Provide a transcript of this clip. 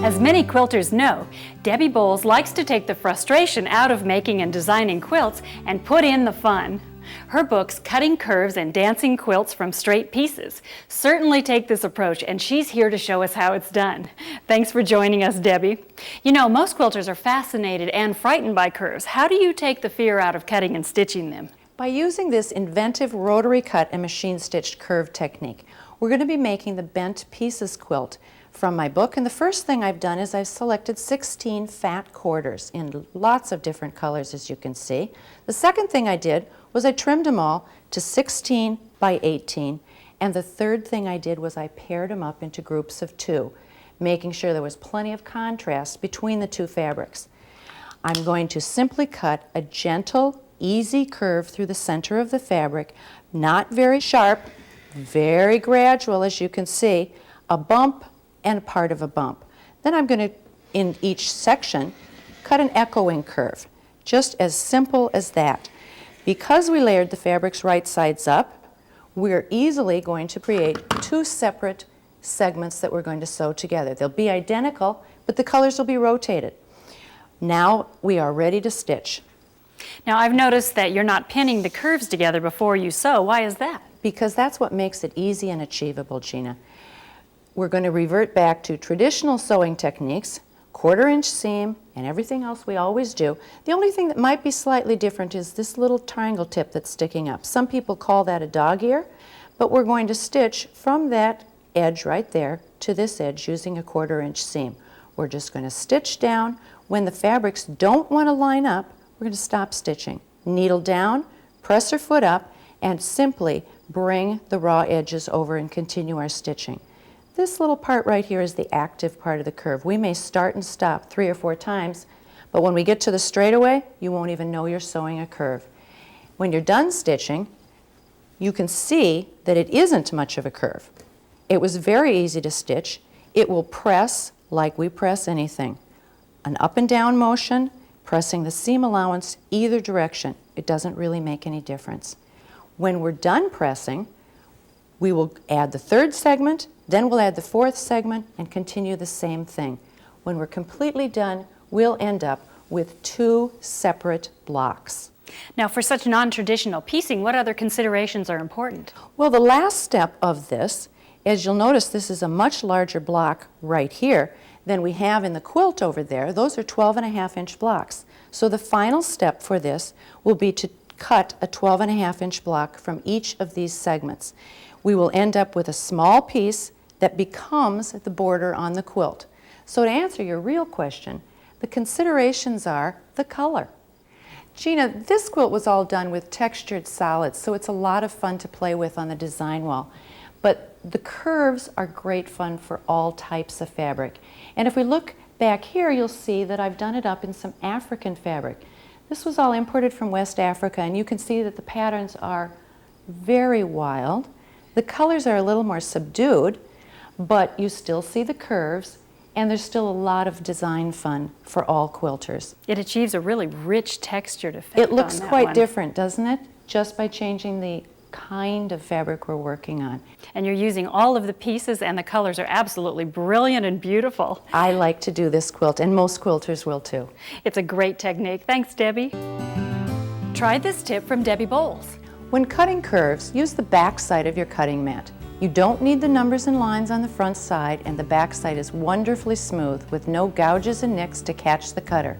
As many quilters know, Debbie Bowles likes to take the frustration out of making and designing quilts and put in the fun. Her books, Cutting Curves and Dancing Quilts from Straight Pieces, certainly take this approach, and she's here to show us how it's done. Thanks for joining us, Debbie. You know, most quilters are fascinated and frightened by curves. How do you take the fear out of cutting and stitching them? By using this inventive rotary cut and machine stitched curve technique, we're going to be making the Bent Pieces quilt from my book. And the first thing I've done is I've selected 16 fat quarters in lots of different colors, as you can see. The second thing I did was I trimmed them all to 16 by 18. And the third thing I did was I paired them up into groups of 2, making sure there was plenty of contrast between the 2 fabrics. I'm going to simply cut a gentle, easy curve through the center of the fabric, not very sharp, very gradual, as you can see, a bump and part of a bump. Then I'm going to, in each section, cut an echoing curve, just as simple as that. Because we layered the fabrics right sides up, we're easily going to create 2 separate segments that we're going to sew together. They'll be identical, but the colors will be rotated. Now we are ready to stitch. Now, I've noticed that you're not pinning the curves together before you sew. Why is that? Because that's what makes it easy and achievable, Gina. We're going to revert back to traditional sewing techniques, 1/4 inch seam, and everything else we always do. The only thing that might be slightly different is this little triangle tip that's sticking up. Some people call that a dog ear, but we're going to stitch from that edge right there to this edge using a 1/4 inch seam. We're just going to stitch down. When the fabrics don't want to line up, we're going to stop stitching. Needle down, press our foot up, and simply bring the raw edges over and continue our stitching. This little part right here is the active part of the curve. We may start and stop 3 or 4 times, but when we get to the straightaway, you won't even know you're sewing a curve. When you're done stitching, you can see that it isn't much of a curve. It was very easy to stitch. It will press like we press anything. An up and down motion, pressing the seam allowance either direction. It doesn't really make any difference. When we're done pressing, we will add the 3rd segment, then we'll add the 4th segment and continue the same thing. When we're completely done, we'll end up with 2 separate blocks. Now, for such non-traditional piecing, what other considerations are important? Well, the last step of this, as you'll notice, this is a much larger block right here than we have in the quilt over there. Those are 12.5 inch blocks. So the final step for this will be to cut a 12.5 inch block from each of these segments. We will end up with a small piece that becomes the border on the quilt. So to answer your real question, the considerations are the color. Gina, this quilt was all done with textured solids, so it's a lot of fun to play with on the design wall. But the curves are great fun for all types of fabric. And if we look back here, you'll see that I've done it up in some African fabric. This was all imported from West Africa, and you can see that the patterns are very wild. The colors are a little more subdued, but you still see the curves, and there's still a lot of design fun for all quilters. It achieves a really rich textured effect. It looks on that quite one. different, doesn't it? Just by changing the kind of fabric we're working on. And you're using all of the pieces, and the colors are absolutely brilliant and beautiful. I like to do this quilt, and most quilters will too. It's a great technique. Thanks, Debbie. Try this tip from Debbie Bowles. When cutting curves, use the back side of your cutting mat. You don't need the numbers and lines on the front side, and the back side is wonderfully smooth with no gouges and nicks to catch the cutter.